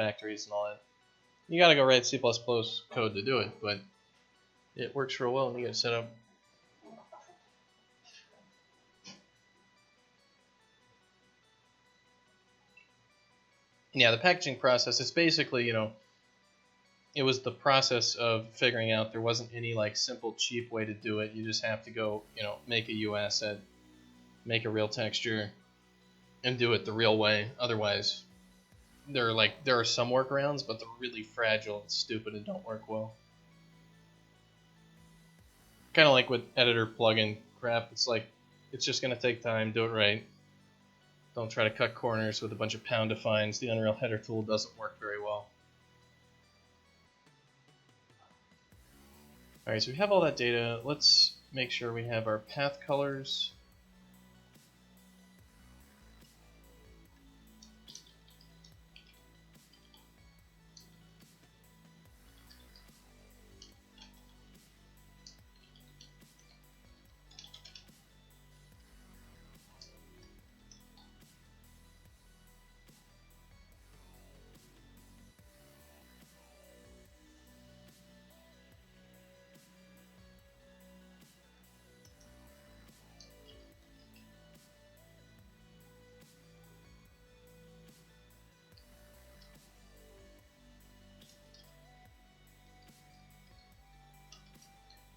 factories and all that. You gotta go write C++ code to do it, but it works real well when you get it set up. Yeah, the packaging process, it's basically, it was the process of figuring out there wasn't any like simple, cheap way to do it. You just have to go, make a U asset, make a real texture, and do it the real way. Otherwise, there are some workarounds, but they're really fragile and stupid and don't work well. Kind of like with editor plugin crap. It's like, it's just going to take time, do it right. Don't try to cut corners with a bunch of pound defines. The Unreal header tool doesn't work very well. Alright, so we have all that data. Let's make sure we have our path colors.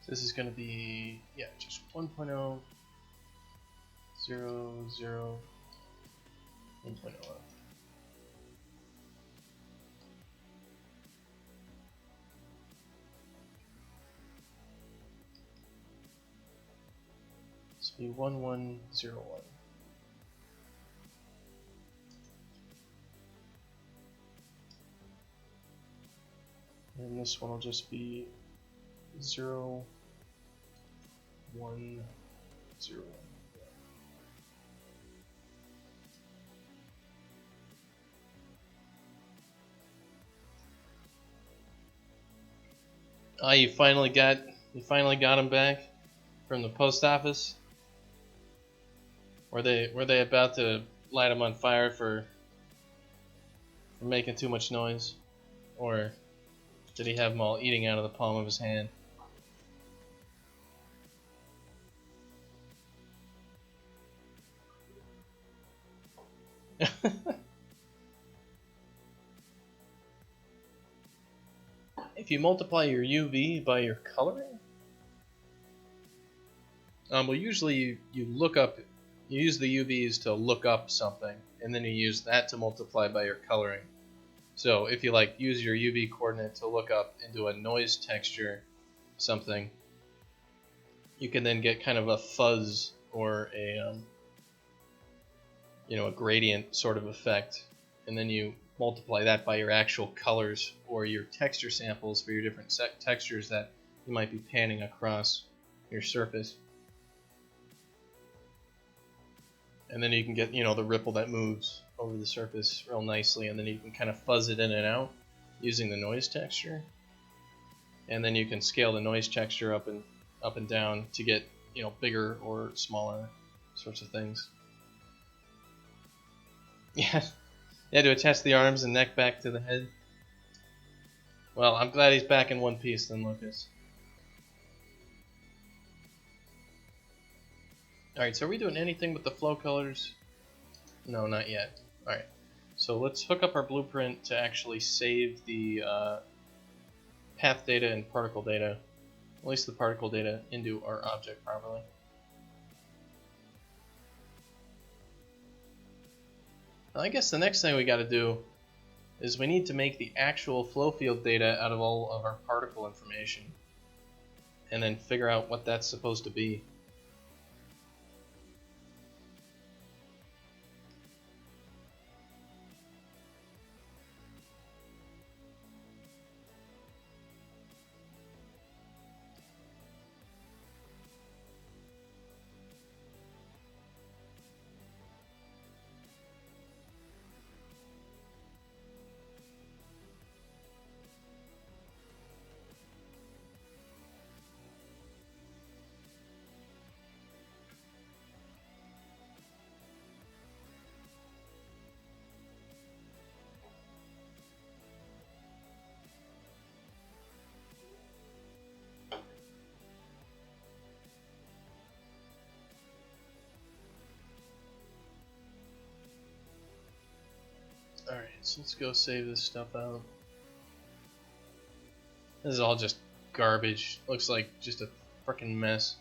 This is going to be, just 1.0, 0, 0, 1.0. This will be 1101. And this one will just be 0, 1, 0. You finally got him back from the post office. Were they about to light him on fire for making too much noise, or did he have them all eating out of the palm of his hand? If you multiply your UV by your coloring, well, usually you use the UVs to look up something, and then you use that to multiply by your coloring. So if you use your UV coordinate to look up into a noise texture something, you can then get kind of a fuzz or a gradient sort of effect, and then you multiply that by your actual colors or your texture samples for your different textures that you might be panning across your surface. And then you can get, the ripple that moves over the surface real nicely, and then you can kind of fuzz it in and out using the noise texture. And then you can scale the noise texture up and down to get, bigger or smaller sorts of things. Yeah, to attach the arms and neck back to the head. Well, I'm glad he's back in one piece then, Lucas. Alright, so are we doing anything with the flow colors? No, not yet. Alright, so let's hook up our blueprint to actually save the path data and particle data, at least the particle data, into our object properly. Now, I guess the next thing we got to do is we need to make the actual flow field data out of all of our particle information, and then figure out what that's supposed to be. Alright, so let's go save this stuff out. This is all just garbage. Looks like just a freaking mess.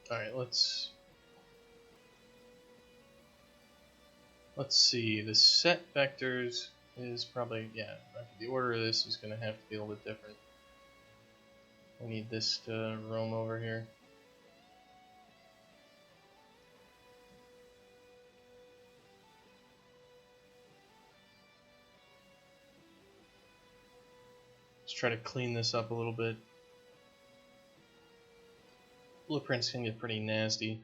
Alright, let's see. The set vectors is probably, yeah, the order of this is going to have to be a little bit different. I need this to roam over here. Let's try to clean this up a little bit. Blueprints can get pretty nasty.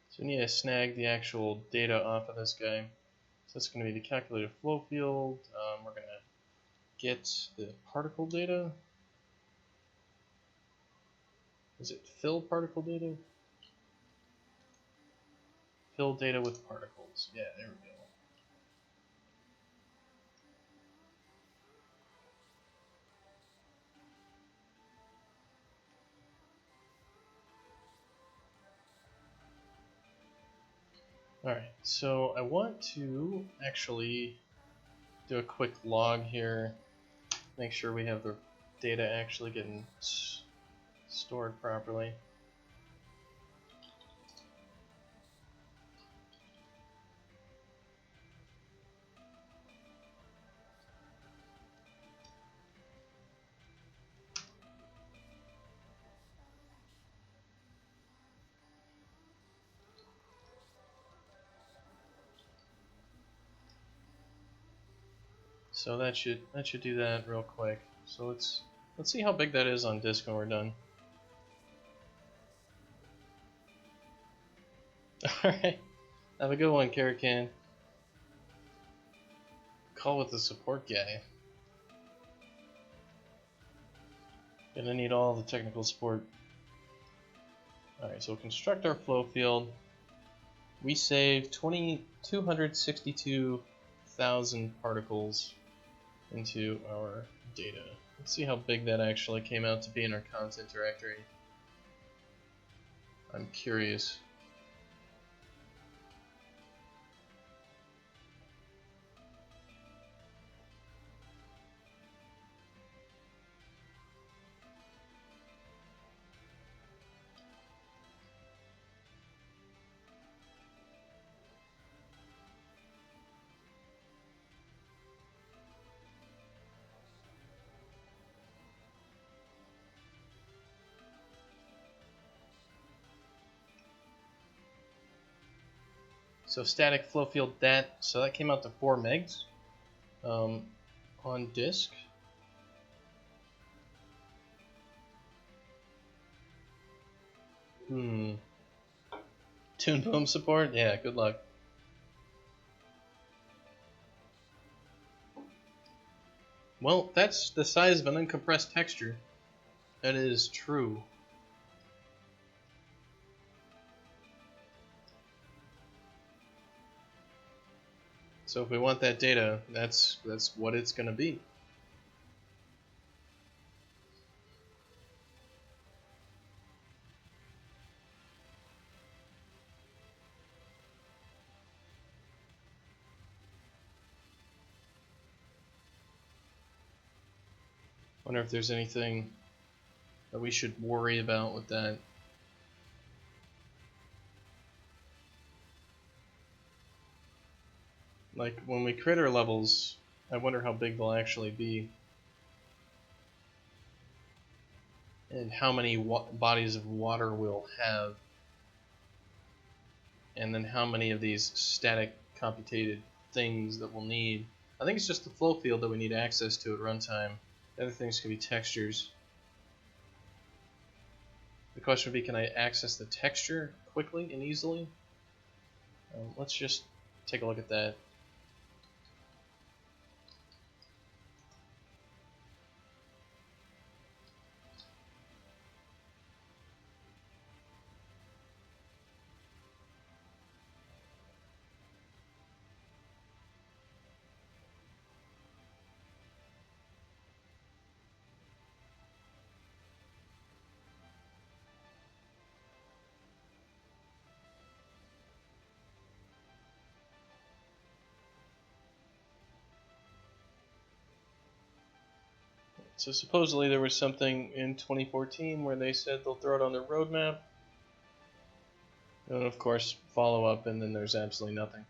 So we need to snag the actual data off of this guy. So that's going to be the calculated flow field. We're going to get the particle data. Is it fill particle data? Fill data with particles. Yeah, there we go. Alright, so I want to actually do a quick log here, make sure we have the data actually getting stored properly. So that should do that real quick. So let's see how big that is on disk when we're done. Alright. Have a good one, Karakan. Call with the support guy. Gonna need all the technical support. Alright, so construct our flow field. We saved 262,000 particles into our data. Let's see how big that actually came out to be in our content directory. I'm curious. So static flow field so that came out to 4 megs on disk. Toon Boom support? Yeah, good luck. Well, that's the size of an uncompressed texture. That is true. So if we want that data, that's what it's going to be. Wonder if there's anything that we should worry about with that. Like when we create our levels, I wonder how big they'll actually be. and how many bodies of water we'll have, and then how many of these static computated things that we'll need. I think it's just the flow field that we need access to at runtime. The other things can be textures. The question would be, can I access the texture quickly and easily? Let's just take a look at that. So supposedly there was something in 2014 where they said they'll throw it on their roadmap. And of course, follow up, and then there's absolutely nothing.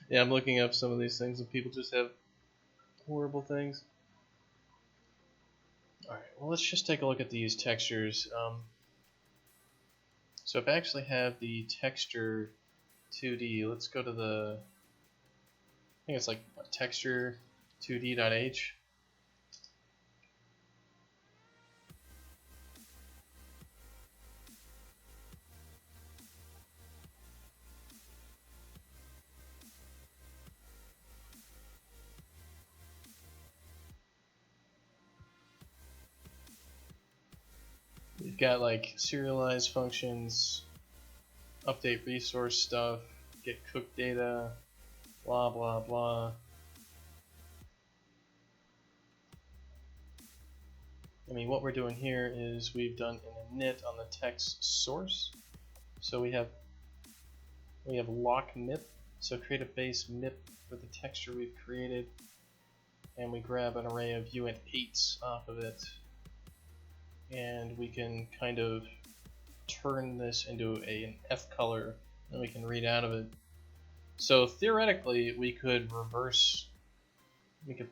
Yeah, I'm looking up some of these things, and people just have horrible things. Alright, well, let's just take a look at these textures. So if I actually have the texture 2D, let's go to the, I think it's like texture 2D.h. We've got like serialized functions, update resource stuff, get cooked data, blah blah blah. I mean, what we're doing here is we've done an init on the text source. So we have lock mip. So create a base mip for the texture we've created, and we grab an array of uint8s off of it, and we can kind of turn this into an F color, and we can read out of it. So theoretically, we could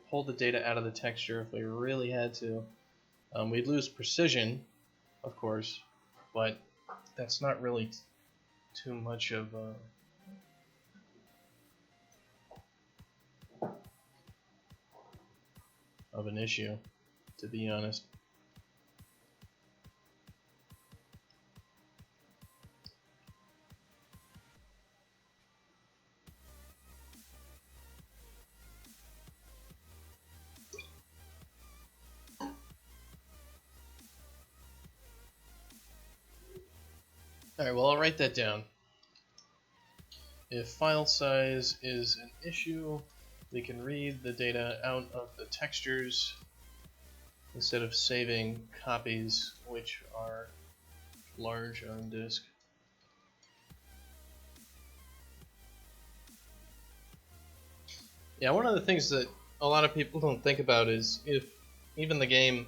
pull the data out of the texture if we really had to. We'd lose precision, of course, but that's not really too much of an issue, to be honest. Alright, well, I'll write that down. If file size is an issue, we can read the data out of the textures instead of saving copies which are large on disk. Yeah, one of the things that a lot of people don't think about is if even the game,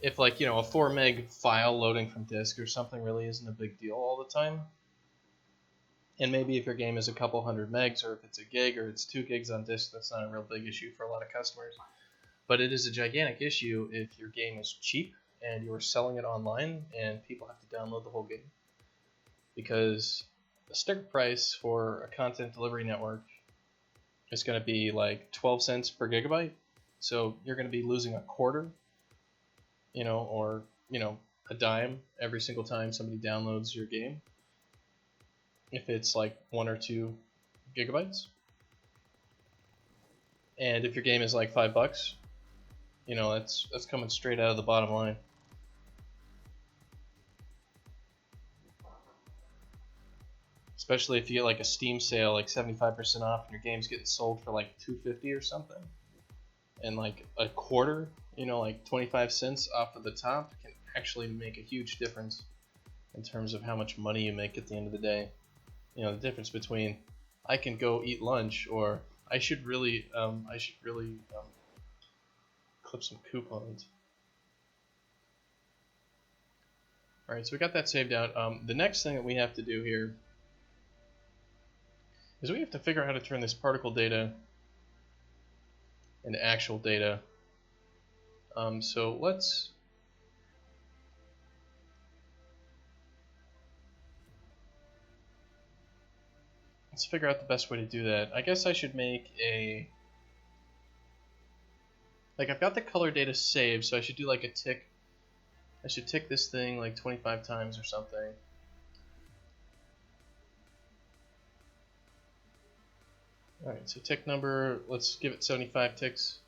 if like, a 4 meg file loading from disk or something really isn't a big deal all the time. And maybe if your game is a couple hundred megs, or if it's a gig or it's 2 gigs on disk, that's not a real big issue for a lot of customers. But it is a gigantic issue if your game is cheap and you're selling it online and people have to download the whole game. Because the sticker price for a content delivery network is going to be like 12 cents per gigabyte. So you're going to be losing a quarter, or a dime every single time somebody downloads your game, if it's like 1 or 2 gigabytes. And if your game is like $5, that's coming straight out of the bottom line. Especially if you get like a Steam sale, like 75% off, and your game's getting sold for like $250 or something, and like a quarter, you know, like 25 cents off of the top can actually make a huge difference in terms of how much money you make at the end of the day. You know, the difference between I can go eat lunch or I should really clip some coupons. All right, so we got that saved out. The next thing that we have to do here is we have to figure out how to turn this particle data into actual data. So let's figure out the best way to do that. I guess I should make a, like, I've got the color data saved, so I should do like a tick. I should tick this thing like 25 times or something. Alright, so tick number, let's give it 75 ticks.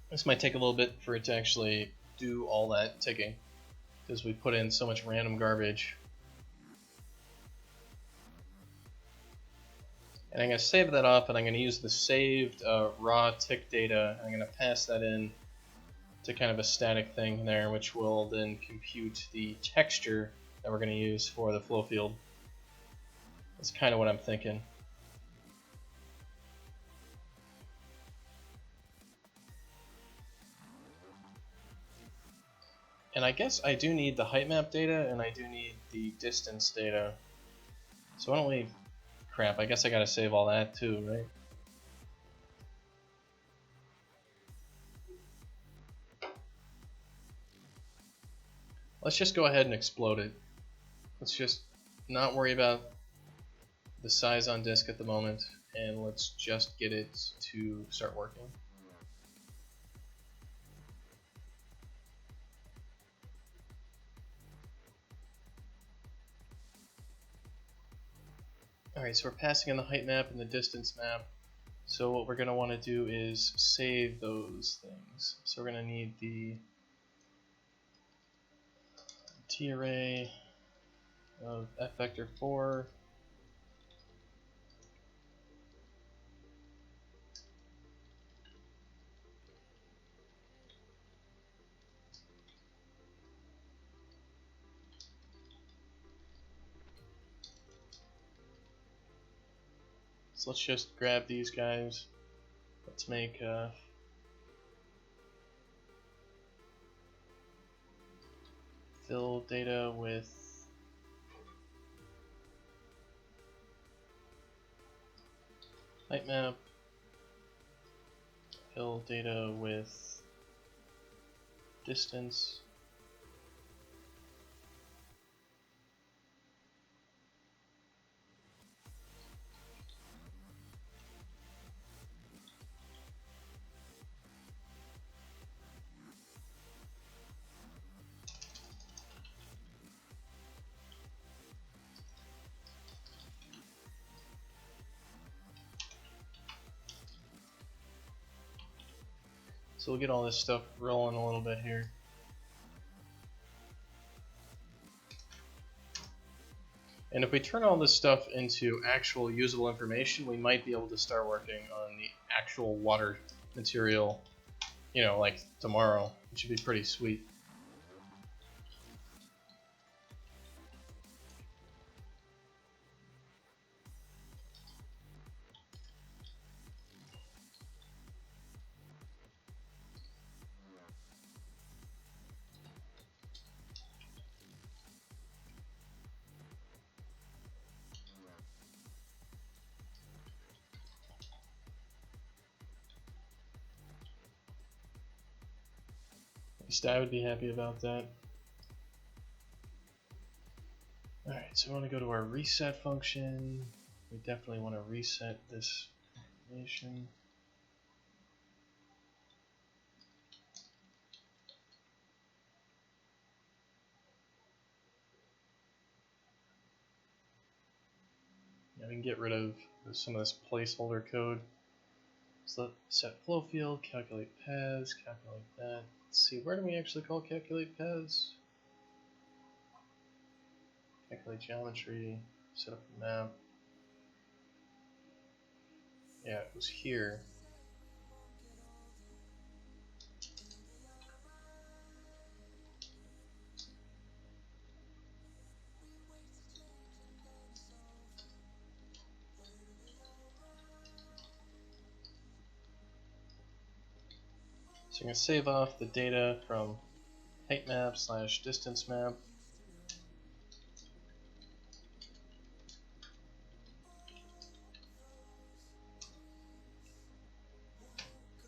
This might take a little bit for it to actually do all that ticking, because we put in so much random garbage. And I'm going to save that off, and I'm going to use the saved raw tick data. I'm going to pass that in to kind of a static thing there, which will then compute the texture that we're going to use for the flow field. That's kind of what I'm thinking. And I guess I do need the height map data, and I do need the distance data. So why don't we... Crap, I guess I gotta save all that too, right? Let's just go ahead and explode it. Let's just not worry about the size on disk at the moment, and let's just get it to start working. Alright, so we're passing in the height map and the distance map. So what we're going to want to do is save those things. So we're going to need the T-array of f vector 4. So let's just grab these guys. Let's make fill data with height map, fill data with distance. So we'll get all this stuff rolling a little bit here. And if we turn all this stuff into actual usable information, we might be able to start working on the actual water material, you know, like tomorrow, which should be pretty sweet. At least I would be happy about that. Alright, so we want to go to our reset function. We definitely want to reset this information. Yeah, we can get rid of some of this placeholder code. So set flow field, calculate paths, calculate that. Let's see, where do we actually call calculate paths? calculate geometry, set up a map. Yeah, it was here. So I'm going to save off the data from height map / distance map.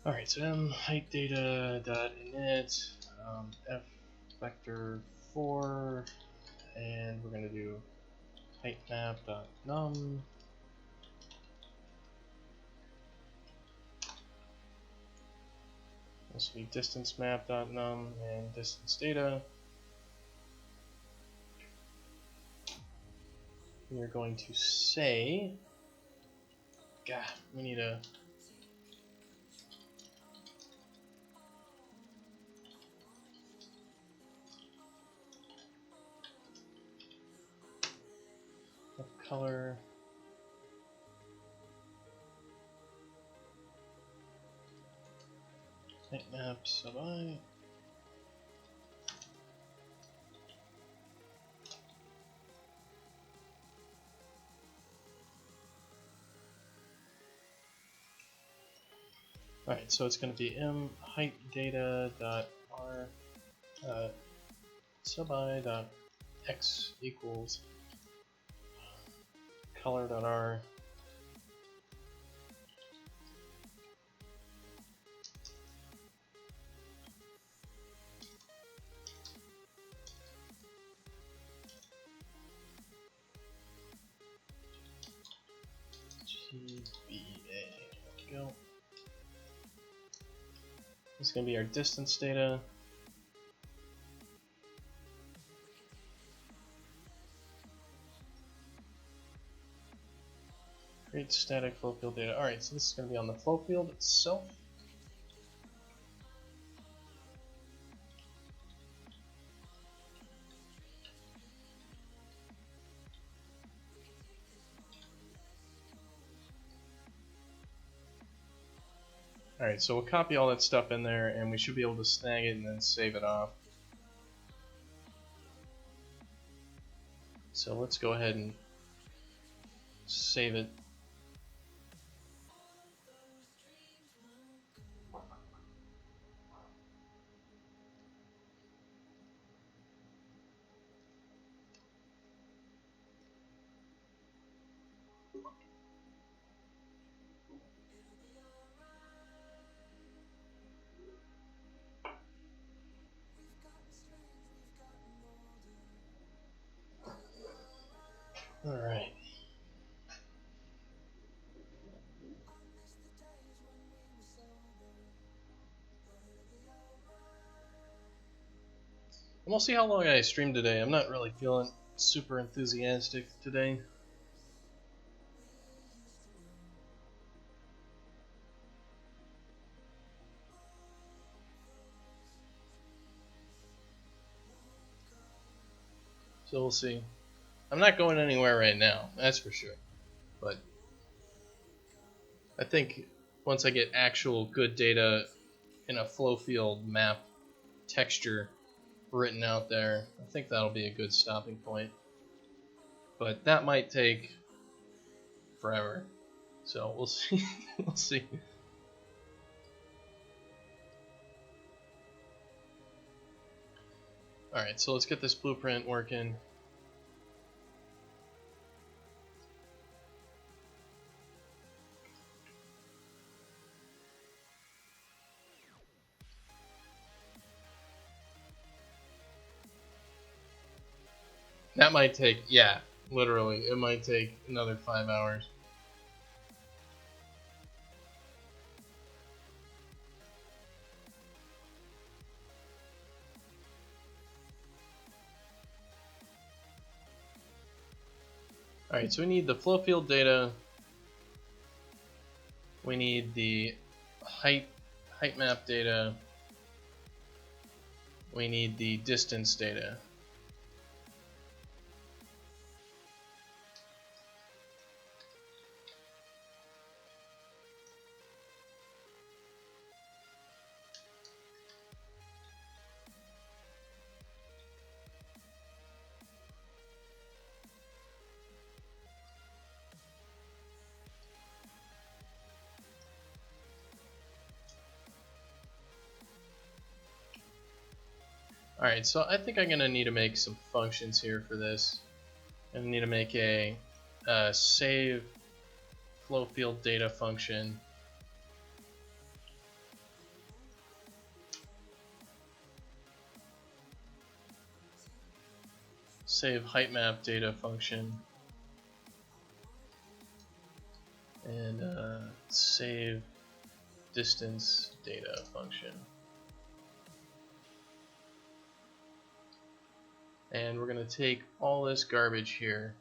Alright, so height data dot init f vector 4, and we're going to do height map dot num. This will be distance map dot num and distance data. We are going to say, God, we need a color. Height map sub I. Alright, so it's going to be m height data dot r sub I dot x equals color dot r GBA. There we go. This is going to be our distance data. Create static flow field data. Alright, so this is going to be on the flow field itself. Alright, so we'll copy all that stuff in there, and we should be able to snag it and then save it off. So let's go ahead and save it. Alright. And we'll see how long I stream today. I'm not really feeling super enthusiastic today. So we'll see. I'm not going anywhere right now, that's for sure. But I think once I get actual good data in a flow field map texture written out there, I think that'll be a good stopping point. But that might take forever. So we'll see. We'll see. Alright, so let's get this blueprint working. That might take, yeah, literally, it might take another 5 hours. Alright, so we need the flow field data. We need the height map data. We need the distance data. Alright, so I think I'm going to need to make some functions here for this. I'm going to need to make a save flow field data function. Save height map data function. And save distance data function. And we're going to take all this garbage here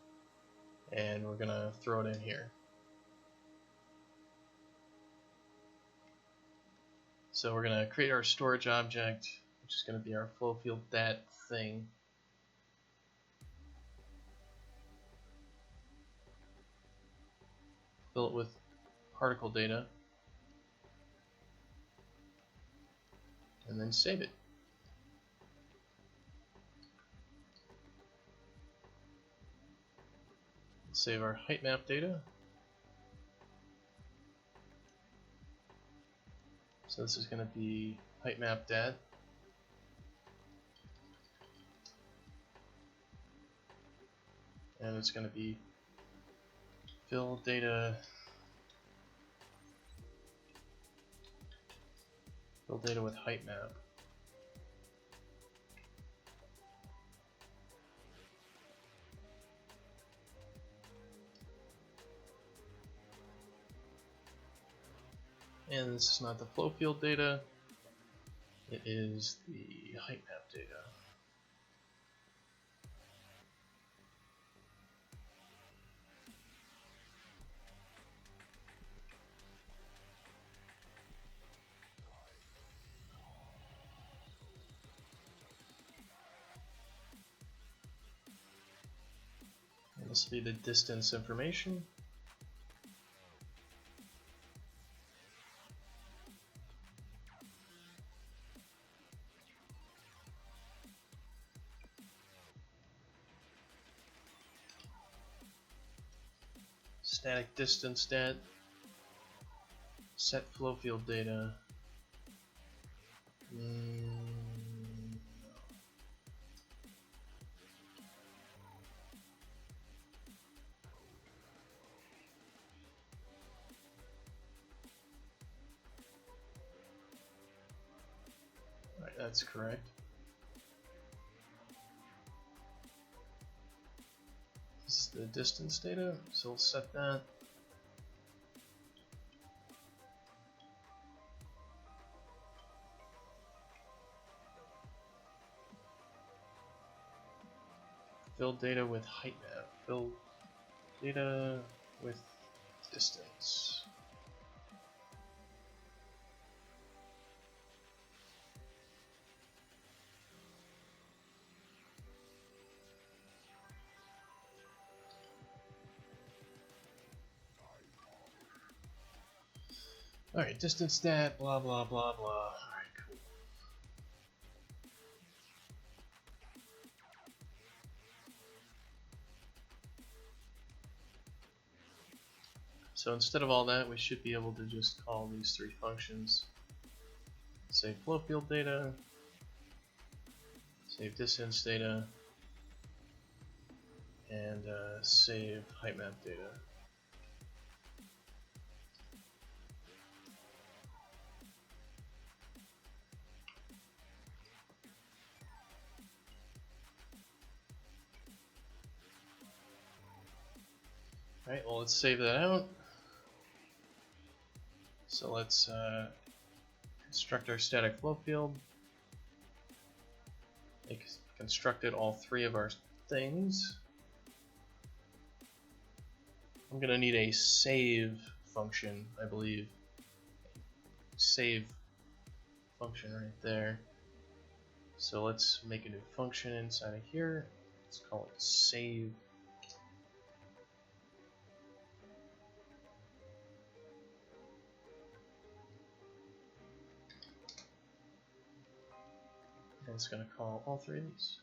and we're going to throw it in here. So we're going to create our storage object, which is going to be our flow field dat thing. Fill it with particle data. And then save it. Save our height map data. So this is going to be height map dat. And it's going to be fill data with height map. And this is not the flow field data, it is the height map data. And this will be the distance information. Static distance stat, set flow field data. Alright, that's correct. This is the distance data, so we'll set that. Fill data with height map. Fill data with distance. Alright, distance stat, blah blah blah blah. Alright, cool. So instead of all that, we should be able to just call these three functions. Save flow field data, save distance data, and save height map data. Alright, well let's save that out. So let's construct our static flow field. It constructed all three of our things. I'm going to need a save function, I believe. Save function right there. So let's make a new function inside of here. Let's call it save. And it's going to call all three of these.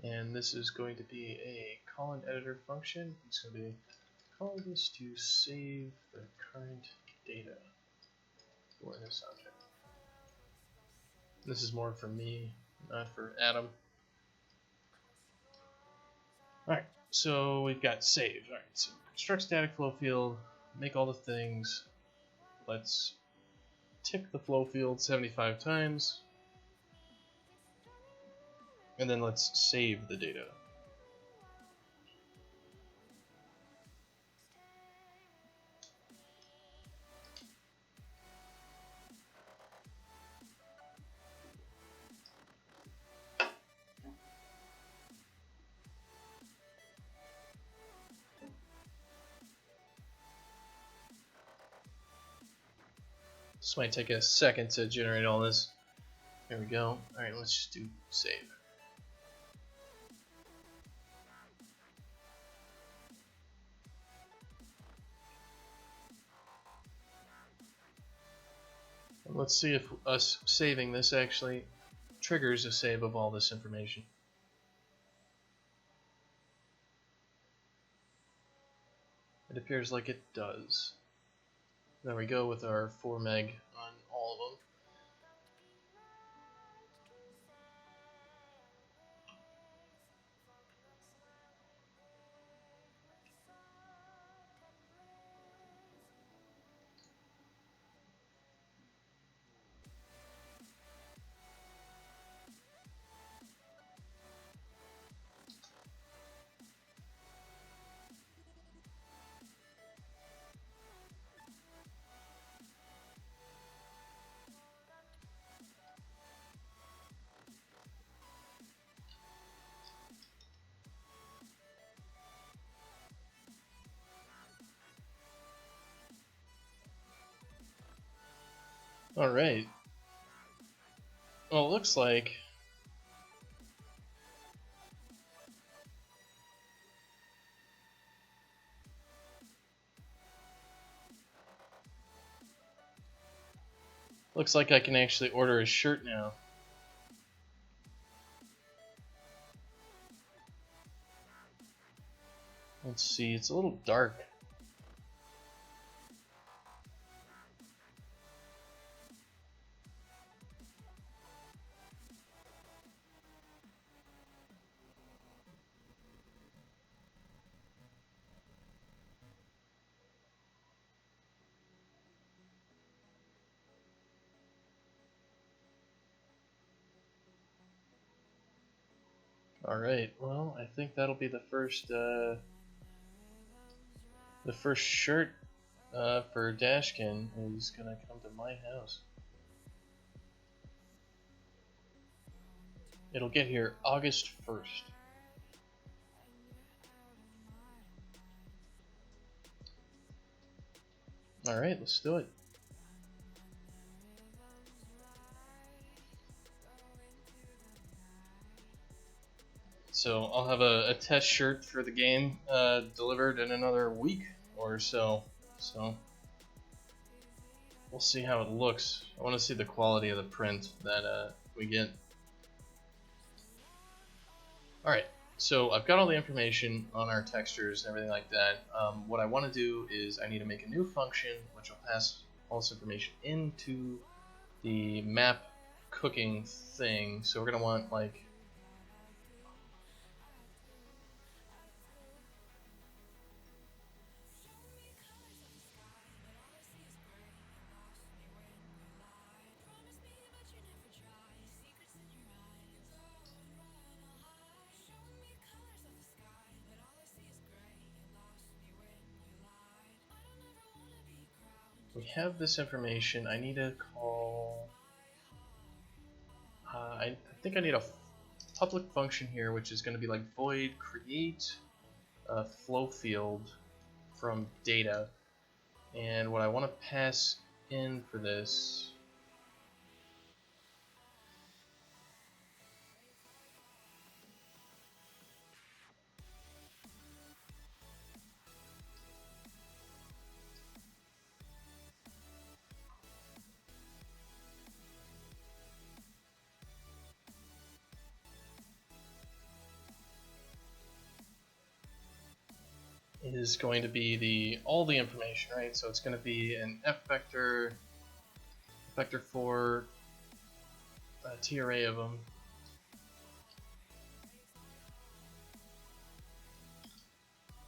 And this is going to be a colon editor function. It's going to be call this to save the current data for this object. This is more for me, not for Adam. Alright, so we've got save. Alright, so construct static flow field, make all the things. Let's tick the flow field 75 times. And then let's save the data. This might take a second to generate all this. There we go. Alright, let's just do save. And let's see if us saving this actually triggers a save of all this information. It appears like it does. There we go with our 4 meg on all of them. Alright. Well, it looks like I can actually order a shirt now. Let's see, it's a little dark. Alright, well, I think that'll be the first shirt for Dashkin is gonna come to my house. It'll get here August 1st. Alright, let's do it. So I'll have a test shirt for the game delivered in another week or so. So we'll see how it looks. I want to see the quality of the print that we get. Alright, so I've got all the information on our textures and everything like that. What I want to do is I need to make a new function which will pass all this information into the map cooking thing. So we're going to want like we have this information. I need to call. I think I need a public function here, which is going to be like void create a flow field from data. And what I want to pass in for this. is going to be all the information, right? So it's going to be an F vector, vector 4, a T array of them.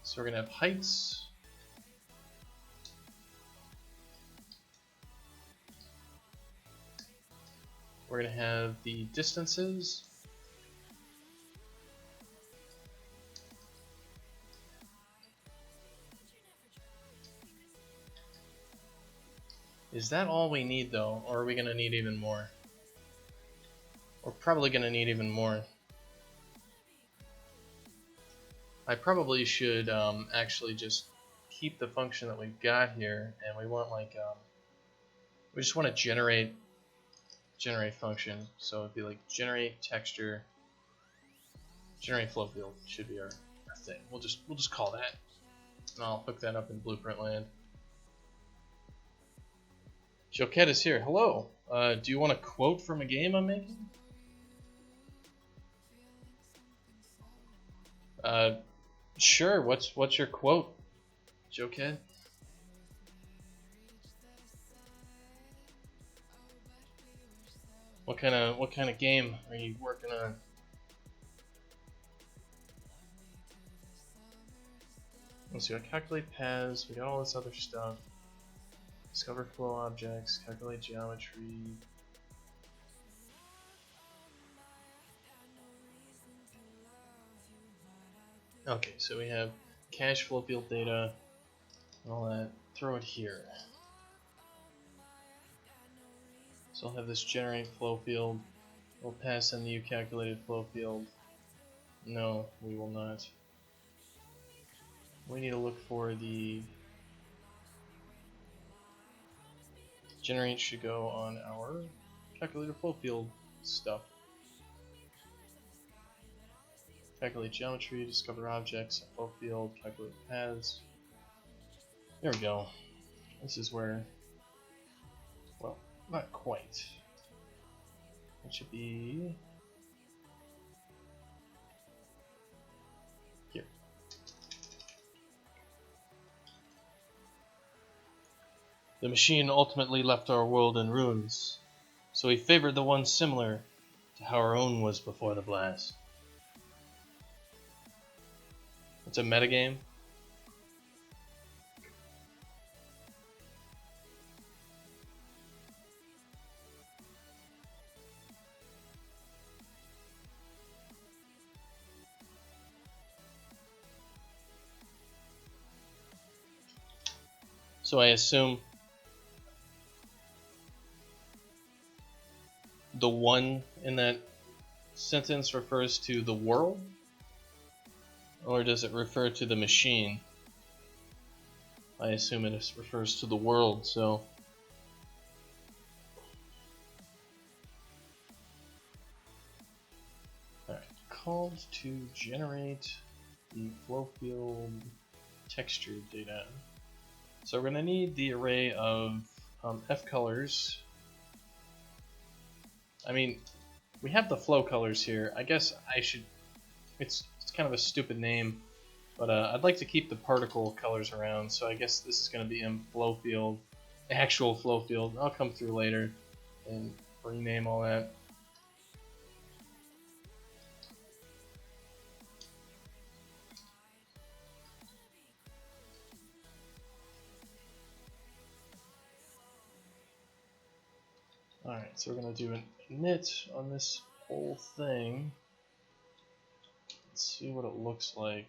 So we're going to have heights. We're going to have the distances. Is that all we need though, or are we going to need even more? We're probably going to need even more. I probably should actually just keep the function that we've got here, and we want like we just want to generate function. So it'd be like generate texture, generate flow field should be our thing. We'll just call that, and I'll hook that up in Blueprint Land. Joquette is here. Hello. Do you want a quote from a game I'm making? Sure. What's your quote, Joquette? What kind of game are you working on? Let's see. I calculate paths. We got all this other stuff. Discover flow objects. Calculate geometry. Okay, so we have cache flow field data and all that. Throw it here. So I'll have this generate flow field. We'll pass in the calculated flow field. No, we will not. We need to look for the generate should go on our calculated flow field stuff. Calculate geometry, discover objects, flow field, calculate paths. There we go. This is where, well, not quite. It should be here. The machine ultimately left our world in ruins, so we favored the one similar to how our own was before the blast. It's a metagame. So I assume the one in that sentence refers to the world? Or does it refer to the machine? I assume it refers to the world, so... Alright, called to generate the flow field texture data. So we're going to need the array of F colors. I mean, we have the flow colors here. I guess I should... It's kind of a stupid name, but I'd like to keep the particle colors around, so I guess this is going to be in flow field, actual flow field. I'll come through later and rename all that. Alright, so we're going to do an init on this whole thing. Let's see what it looks like.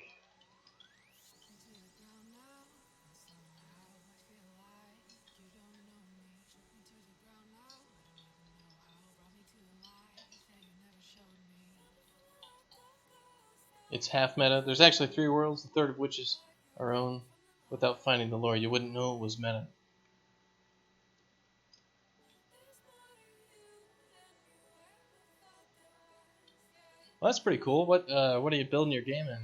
It's half meta. There's actually 3 worlds, the third of which is our own. Without finding the lore, you wouldn't know it was meta. Well, that's pretty cool. What are you building your game in?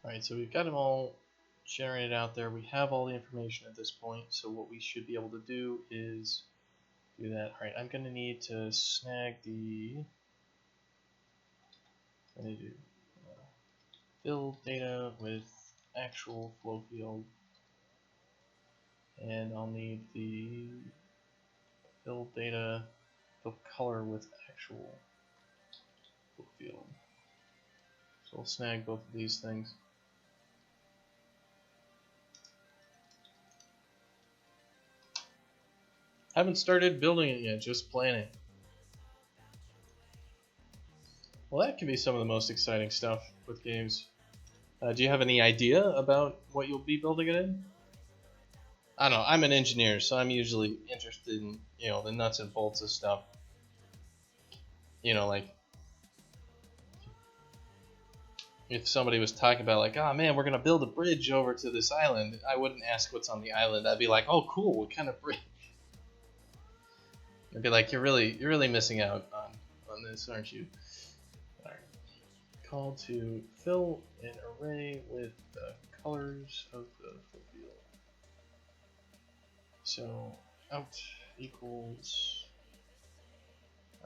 Alright, so we've got them all generate it out there. We have all the information at this point, so what we should be able to do is do that. Alright, I'm going to need to snag the... I'm going to do fill data with actual flow field, and I'll need the fill data, fill color with actual flow field. So we'll snag both of these things. Haven't started building it yet, just planning. Well, that can be some of the most exciting stuff with games. Do you have any idea about what you'll be building it in? I don't know. I'm an engineer, so I'm usually interested in, the nuts and bolts of stuff. Like if somebody was talking about like, oh man, we're gonna build a bridge over to this island, I wouldn't ask what's on the island. I'd be like, oh cool, what kind of bridge? I'd be like, you're really missing out on this, aren't you? All right. Call to fill an array with the colors of the field. So out equals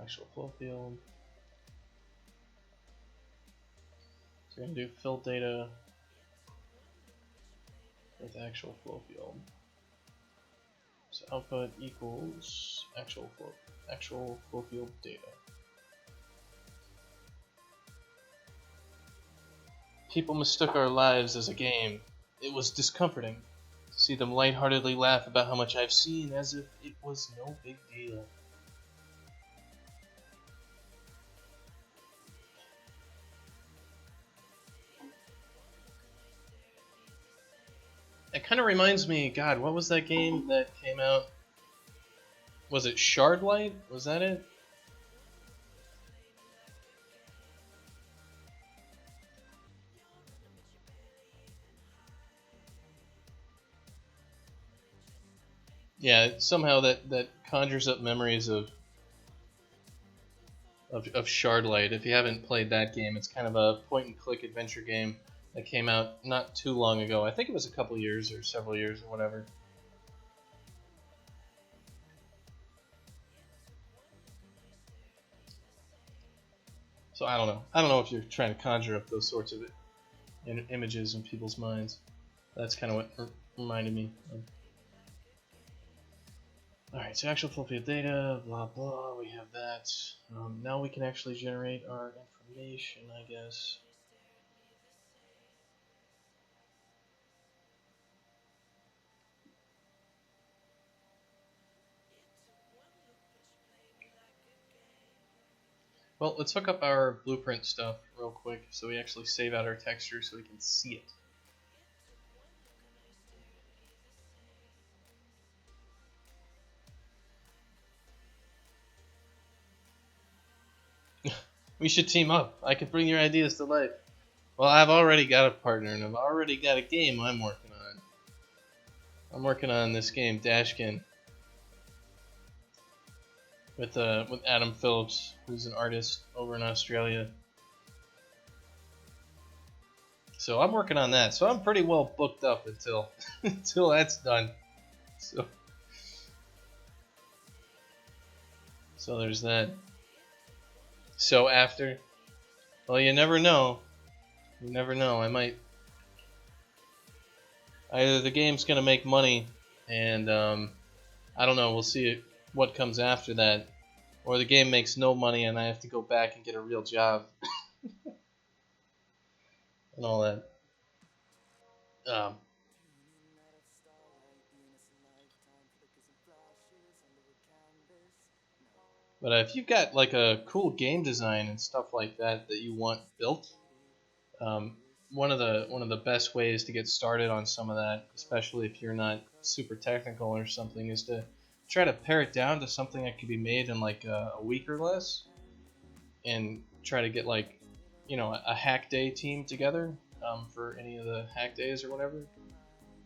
actual flow field. So we're going to do fill data with actual flow field. So output equals actual flow field data. People mistook our lives as a game. It was discomforting to see them lightheartedly laugh about how much I've seen, as if it was no big deal. It kind of reminds me, God, what was that game that came out? Was it Shardlight? Was that it? Yeah, somehow that conjures up memories of Shardlight. If you haven't played that game, it's kind of a point-and-click adventure game that came out not too long ago. I think it was a couple years or several years or whatever. So I don't know. I don't know if you're trying to conjure up those sorts of images in people's minds. That's kind of what reminded me of. Alright, so actual full field data, blah blah, we have that. Now we can actually generate our information, I guess. Well, let's hook up our blueprint stuff real quick so we actually save out our texture so we can see it. We should team up. I could bring your ideas to life. Well, I've already got a partner and I've already got a game I'm working on. I'm working on this game, Dashkin, with Adam Phillips, who's an artist over in Australia. So I'm working on that. So I'm pretty well booked up until until that's done. So there's that. So after, well, you never know. You never know. I might. Either the game's gonna make money, and I don't know. We'll see what comes after that, or the game makes no money, and I have to go back and get a real job, and all that. But if you've got like a cool game design and stuff like that that you want built, one of the best ways to get started on some of that, especially if you're not super technical or something, is to try to pare it down to something that could be made in like a week or less, and try to get like, a hack day team together for any of the hack days or whatever,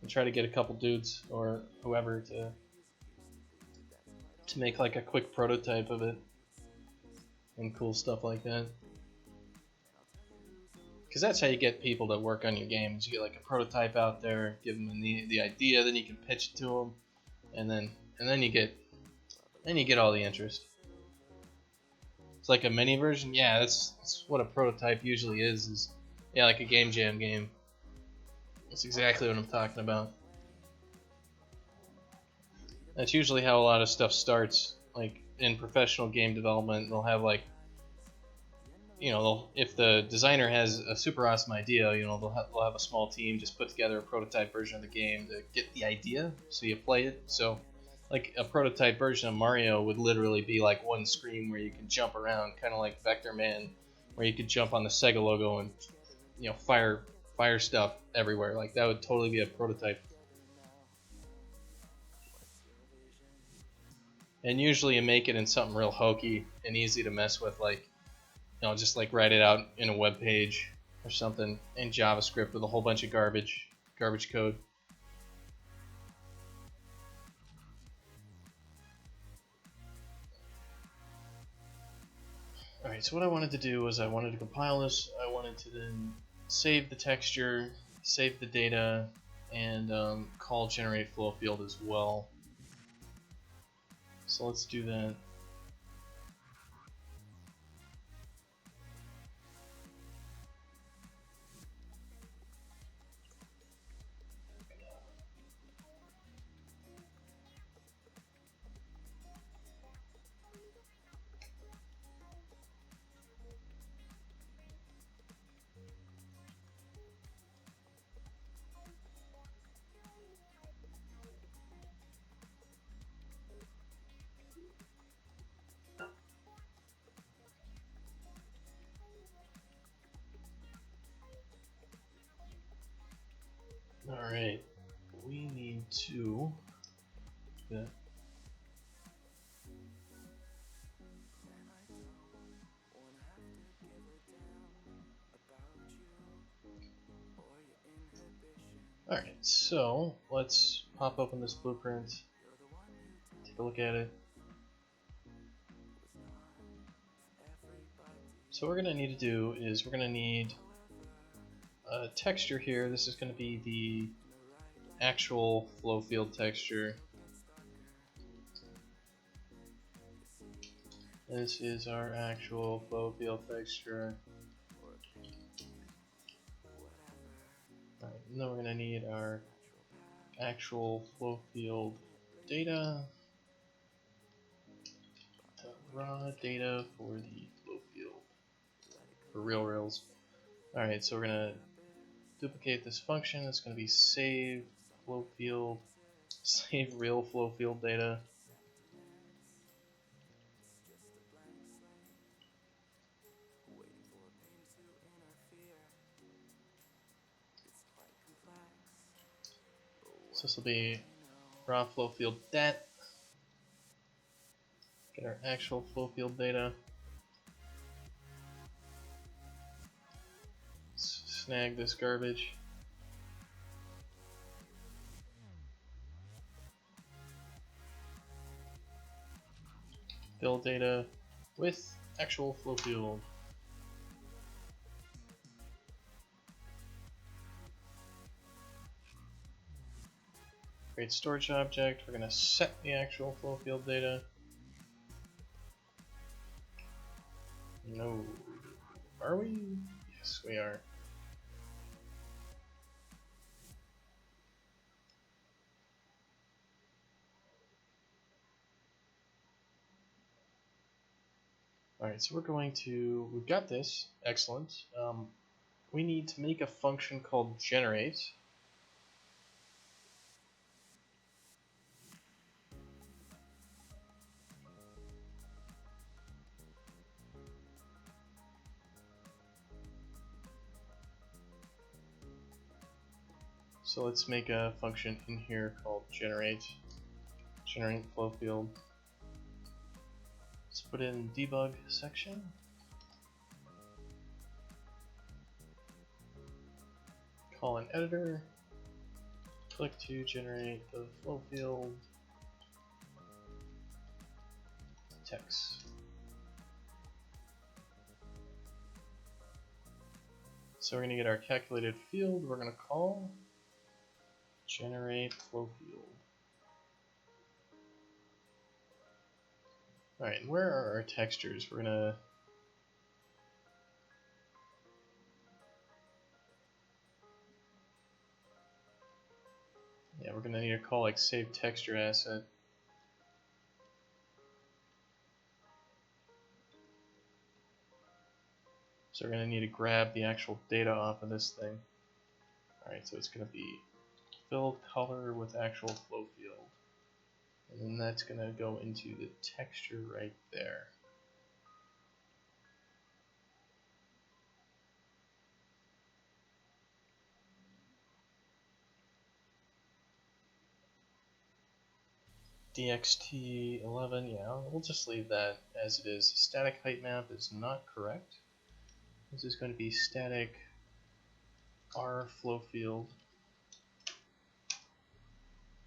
and try to get a couple dudes or whoever to make like a quick prototype of it and cool stuff like that. because that's how you get people to work on your games. You get like a prototype out there, give them the idea, then you can pitch it to them, and then you get all the interest. It's like a mini version. Yeah, that's what a prototype usually is yeah, like a game jam game. That's exactly what I'm talking about. That's usually how a lot of stuff starts. Like in professional game development, they'll have like, if the designer has a super awesome idea, they'll have a small team just put together a prototype version of the game to get the idea, so you play it. So, like a prototype version of Mario would literally be like one screen where you can jump around, kind of like Vector Man, where you could jump on the Sega logo and fire stuff everywhere. Like that would totally be a prototype. And usually you make it in something real hokey and easy to mess with, like just like write it out in a web page or something in JavaScript with a whole bunch of garbage code. Alright, so what I wanted to do was I wanted to compile this. I wanted to then save the texture, save the data, and call generate flow field as well. So let's do that. Alright, we need to do that. Alright, so let's pop open this blueprint, take a look at it. So what we're going to need to do is we're going to need a texture here. This is going to be the actual flow field texture. This is our actual flow field texture. Alright, and then we're going to need our actual flow field data, the raw data for the flow field, for real rails. Alright, so we're going to duplicate this function. It's going to be save flow field, save real flow field data. So this will be raw flow field dat. Get our actual flow field data. Snag this garbage. Fill data with actual flow field. Create storage object. We're going to set the actual flow field data. No. Are we? Yes, we are. Alright, so we've got this. Excellent. We need to make a function called generate. So let's make a function in here called generate flow field. Let's put it in debug section. Call an editor. Click to generate the flow field text. So we're going to get our calculated field. We're going to call generate flow field. Alright, where are our textures? We're going to we're going to need to call like save texture asset. So we're going to need to grab the actual data off of this thing. Alright, so it's going to be fill color with actual flow field. And then that's going to go into the texture right there. DXT11, yeah, we'll just leave that as it is. Static height map is not correct. This is going to be static R flow field.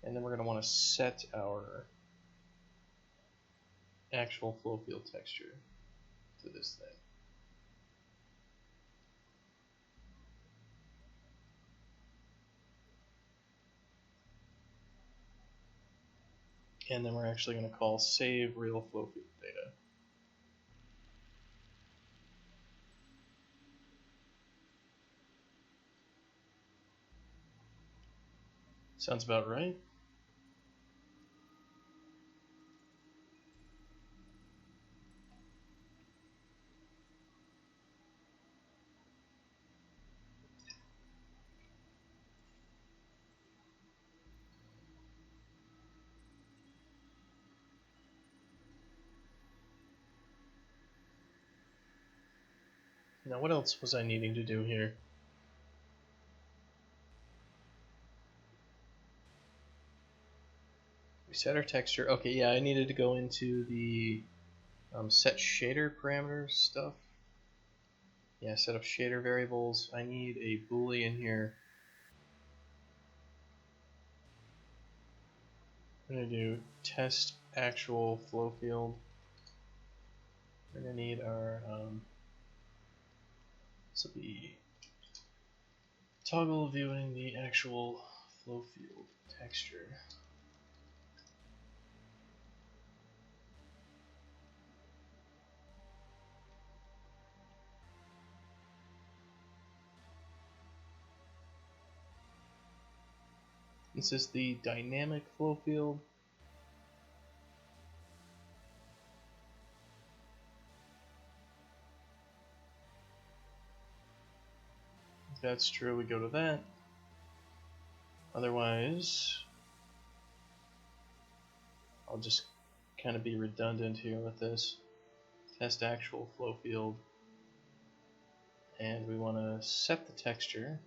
And then we're going to want to set our actual flow field texture to this thing. And then we're actually going to call save real flow field data. Sounds about right. Now what else was I needing to do here? We set our texture. Okay, yeah, I needed to go into the set shader parameters stuff. Yeah, set up shader variables. I need a boolean here. I'm going to do test actual flow field. We're going to need our this will be toggle viewing the actual flow field texture. This is the dynamic flow field. If that's true, we go to that. Otherwise, I'll just kind of be redundant here with this. Test actual flow field. And we want to set the texture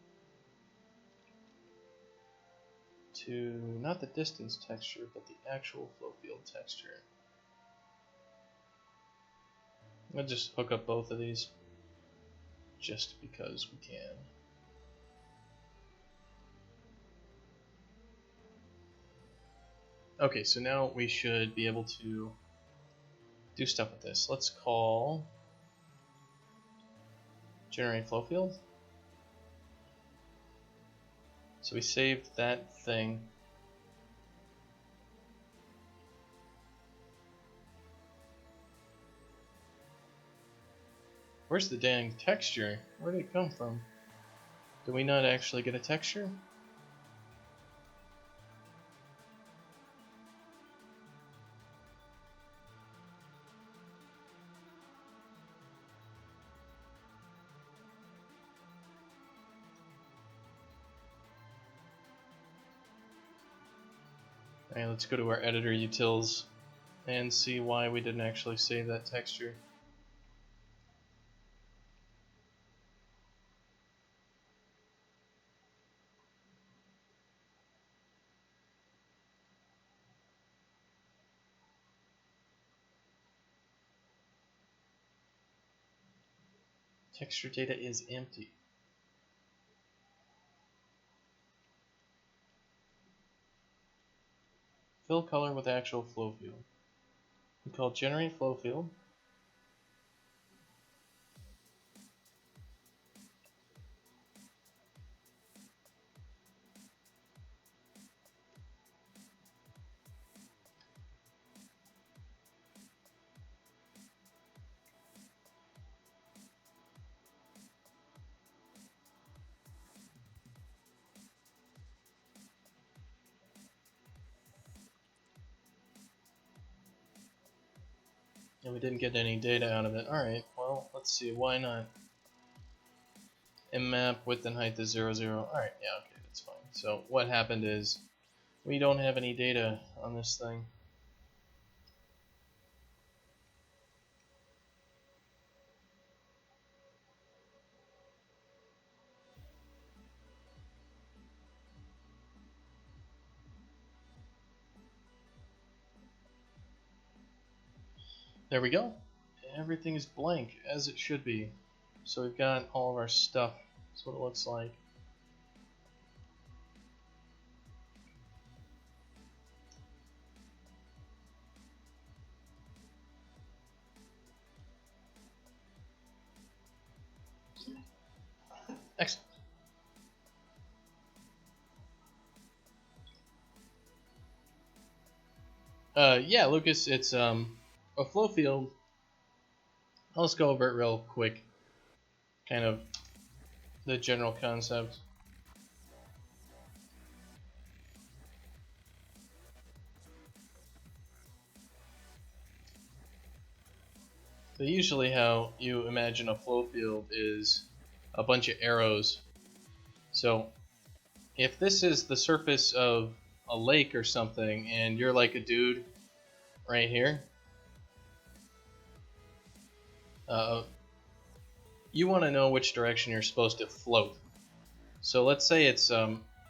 to not the distance texture, but the actual flow field texture. I'll just hook up both of these just because we can. Okay, so now we should be able to do stuff with this. Let's call generate flow field. So we saved that thing. Where's the dang texture? Where did it come from? Did we not actually get a texture? Alright, let's go to our editor utils and see why we didn't actually save that texture. Texture data is empty. Fill color with actual flow field. We call generate flow field. And we didn't get any data out of it. Alright, well, let's see, why not? Map width and height is 0, 0. Alright, yeah, okay, that's fine. So what happened is we don't have any data on this thing. There we go. Everything is blank, as it should be. So we've got all of our stuff. That's what it looks like. Excellent. Yeah, Lucas, it's a flow field. I'll just go over it real quick. Kind of the general concept. So usually how you imagine a flow field is a bunch of arrows. So if this is the surface of a lake or something and you're like a dude right here, you want to know which direction you're supposed to float. So let's say it's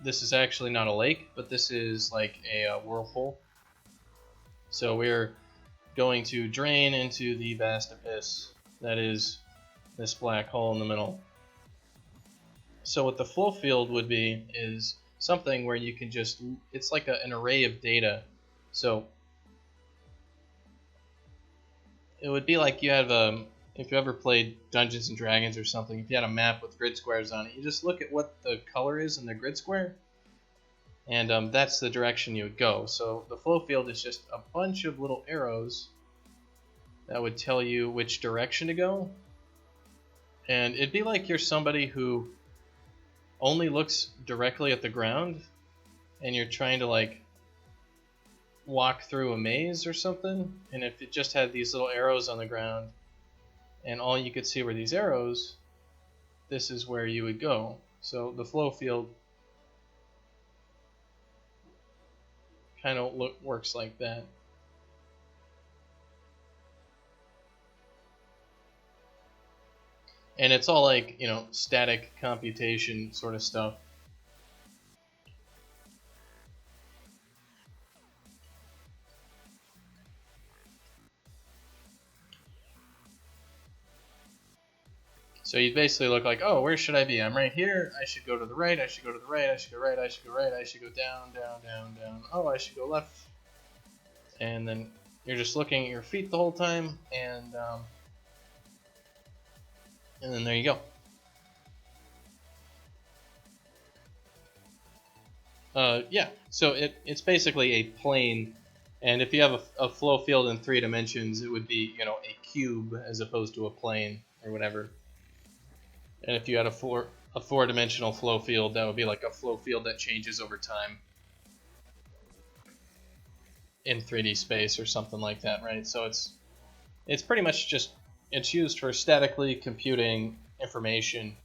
this is actually not a lake, but this is like a whirlpool. So we're going to drain into the vast abyss that is this black hole in the middle. So what the flow field would be is something where you can just, it's like an array of data. So it would be like you have if you ever played Dungeons and Dragons or something, if you had a map with grid squares on it, you just look at what the color is in the grid square, and that's the direction you would go. So the flow field is just a bunch of little arrows that would tell you which direction to go. And it'd be like you're somebody who only looks directly at the ground and you're trying to like walk through a maze or something, and if it just had these little arrows on the ground and all you could see were these arrows, this is where you would go. So the flow field kind of works like that. And it's all like, you know, static computation sort of stuff. So you basically look like, oh, where should I be? I'm right here. I should go to the right. I should go to the right. I should go right. I should go right. I should go down, down, down, down. Oh, I should go left. And then you're just looking at your feet the whole time, and then there you go. Yeah, so it's basically a plane, and if you have a flow field in 3 dimensions, it would be, you know, a cube as opposed to a plane or whatever. And if you had a four-dimensional flow field, that would be like a flow field that changes over time in 3D space or something like that, right? So it's pretty much just, it's used for statically computing information